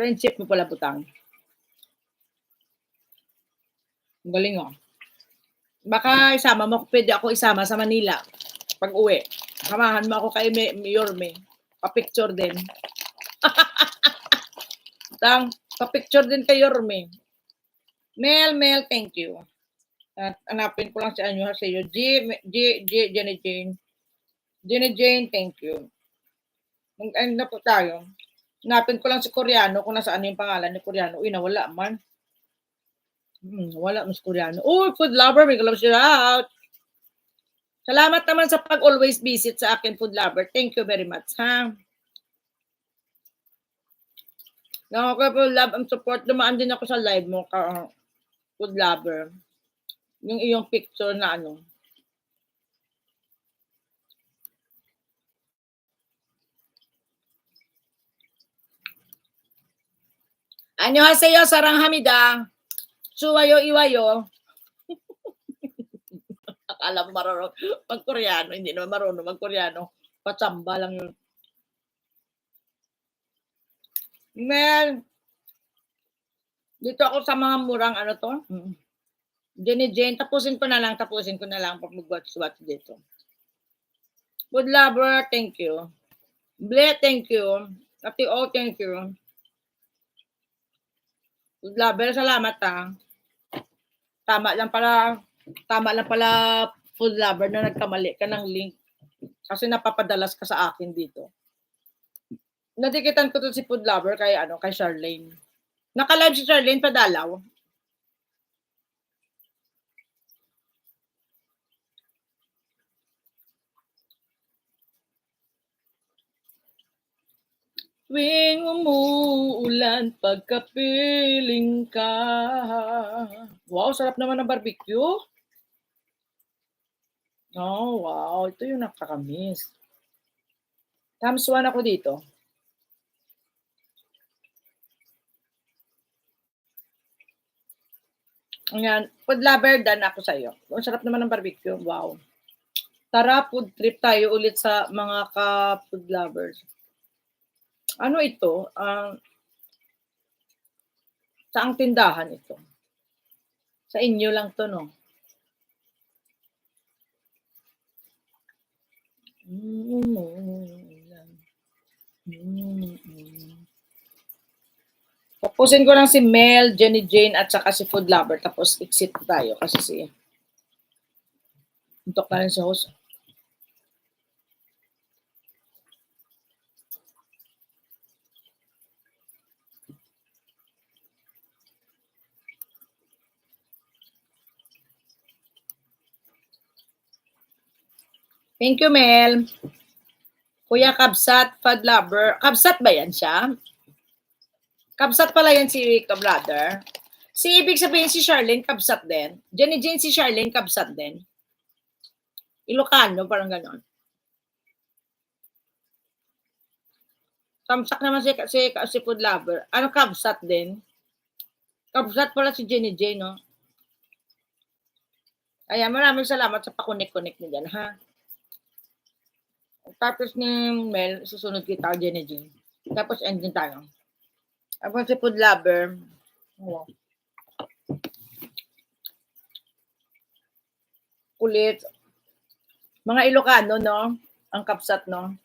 Friendship mo pala, Butang. Ang galing, oh. Baka isama mo, pwede ako isama sa Manila. Pag uwi, samahan mo ako kay Yorme. Pa-picture din. Tang, pa-picture din kay Yorme. Mel, thank you. At hanapin ko lang si Anyo sa iyo. Jenny Jane. Jenny Jane, thank you. Mag-end na po tayo. Hanapin ko lang si Koreano kung nasaan yung pangalan ni Koreano. Uy, nawala man. Wala mas Koreano. Oh, food lover, may love shout out. Salamat naman sa pag-always visit sa akin, food lover. Thank you very much, ha? Okay, food love and support. Dumaan din ako sa live mo, food lover. Yung iyong picture na ano. Annyeonghaseyo, saranghamida. Suwayo, iwayo. Akala mo marunong mag-Koreano. Hindi naman marunong mag-Koreano. Patsamba lang yun. Mel, dito ako sa mga murang ano to. Jenny Jane, tapusin ko na lang pag mag-watch dito. Good lover, thank you. Ble, thank you. Ati O, thank you. Good lover, salamat ha. Tama lang pala food lover na nagkamali ka ng link. Kasi napapadalas ka sa akin dito. Nadikitan ko to si food lover kay Charlene. Naka-live si Charlene padalaw. Tuwing umuulan, pagkapiling ka. Wow, sarap naman ng barbecue. Oh, wow. Ito yung nakakamiss. Times 1 ako dito. Ayan. Food lover, dan ako sa iyo. Ang sarap naman ng barbecue. Wow. Tara, food trip tayo ulit sa mga ka-food lovers. Ano ito? Saang tindahan ito? Sa inyo lang to, no? Tapusin ko lang si Mel, Jenny Jane, at saka si Food Lover. Tapos exit tayo kasi untok na rin si host. Thank you, Mel. Kuya Kabsat, Food Lover. Kabsat ba yan siya? Kabsat pala yan si Kabrother. Ibig sabihin si Charlene, Kabsat din. Jenny Jane, si Charlene, Kabsat din. Ilocano, parang ganon. Kamsak naman si Food Lover. Ano Kabsat din? Kabsat pala si Jenny Jane, no? Ayan, maraming salamat sa pakunik-kunik niyo dyan, ha? Tapos ni Mel, susunod kita, Jenny Jane. Tapos ending tayo. Ako si Food Lover. Wow. Kulit. Mga Ilocano, no? Ang Kabsat, no?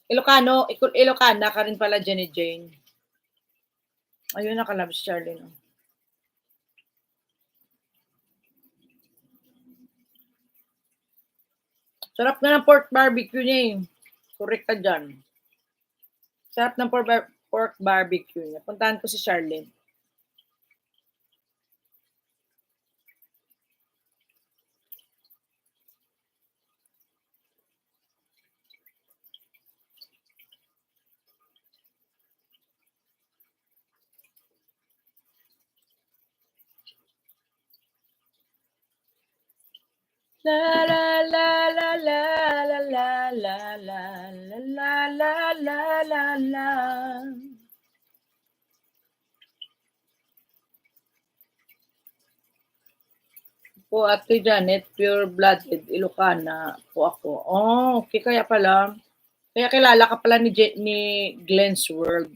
Ilocana ka rin pala, Jenny Jane. Ayun, nakalabs Charlie, no? Sarap na ng pork barbecue niya eh. Correct ka dyan. Sarap ng pork barbecue niya. Puntahan ko si Charlene. La la la la la la la la la la la la la la. po, Ate Janet, pure-blooded Ilocana po ako. Oh, okay, kaya pala. Kaya kilala ka pala ni Glenn's World.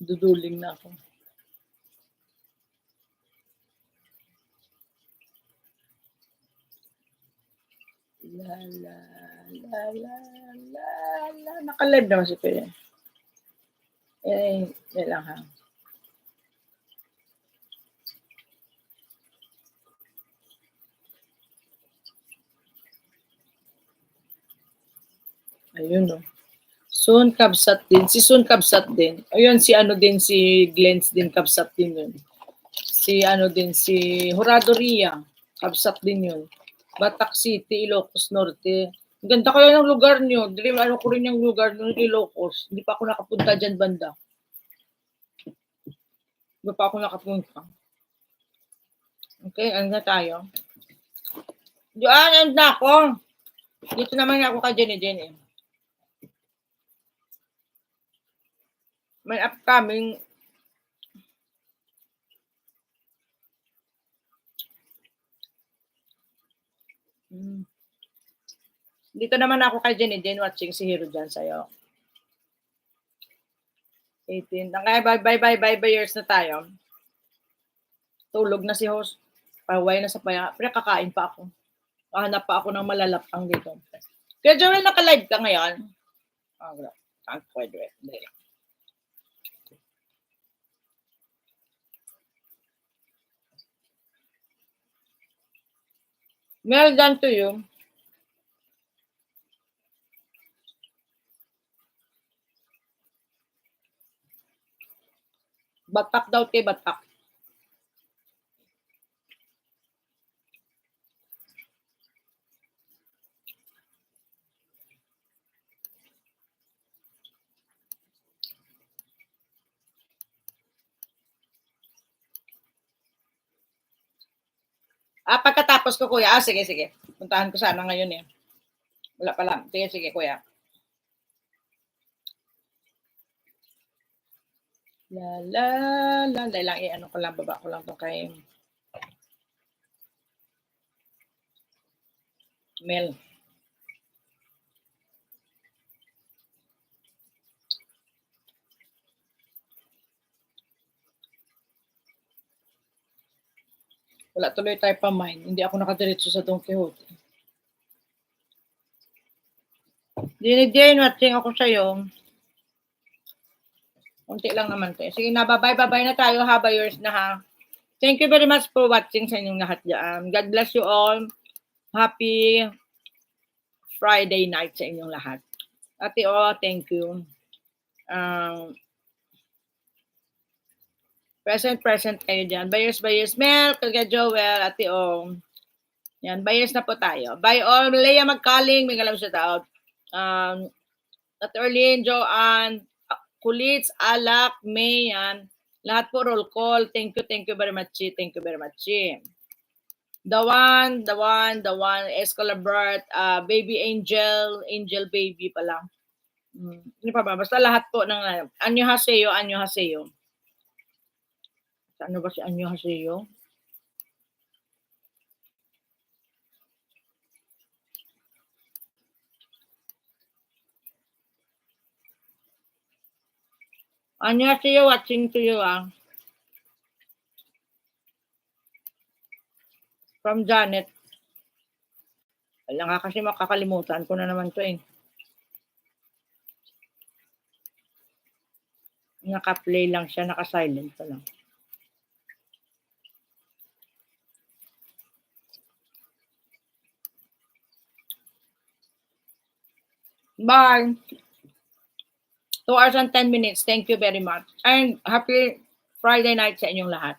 Duduling na ako. La la la la la la. Naka-live naman si Kuya. Yan lang ha. Ayun no. Soon Kabsat din. Si Soon Kabsat din. Ayun, si ano din, si Glenn's din, Kabsat din yun. Si ano din, si Jurado Ria. Kabsat din yun. Batak City, Ilocos Norte. Ang ganda kaya ng lugar nyo. Dream, ano ko rin yung lugar ng Ilocos. Hindi pa ako nakapunta dyan banda. Hindi pa ako nakapunta. Okay, ano na tayo? Diyan, end na ako. Dito naman ako kay Jenny. May upcoming Dito naman ako kay Jenny watching si Hero dyan sa'yo. 18. Bye years na tayo. Tulog na si host. Paway na sa paya. Pero kakain pa ako. Kahanap pa ako ng malalapang dito. Kaya Joel, naka-live ka ngayon? Pwede. Well done to you. Batak daw kay Batak. Pagkatapos ko, kuya. Sige. Puntahan ko sana ngayon eh. Wala pa lang. Sige, kuya. La. Lang, ano ko lang, baba ko lang to kay Mel. Wala tuloy tayo pa mine. Hindi ako nakadiretso sa Don Quixote. Jane, watching ako sa'yo. Kunti lang naman to. Sige na, bye na tayo. Habayers na ha. Thank you very much for watching sa inyong lahat dyan. God bless you all. Happy Friday night sa inyong lahat. Ate thank you. Present kayo dyan. Bayers. Mel, Kalga Joel, Ate Yan, bayers na po tayo. Bye all. Leia Magkaling, may galam shout out. Ate Orlene, Joanne, Kulits, Alak, May, yan. Lahat po roll call. Thank you very much. Thank you very much. The one, Escolabert, Baby Angel Baby pala. Hindi pa ba? Basta lahat po ng Anyo Haseyo. Ano ba si Anyo Haseyo? Anyo Haseyo, watching to you From Janet. Wala nga kasi makakalimutan ko na naman to eh. Naka-play lang siya, naka-silent pa lang. Bye! 2 hours and 10 minutes. Thank you very much. And happy Friday night sa inyong lahat.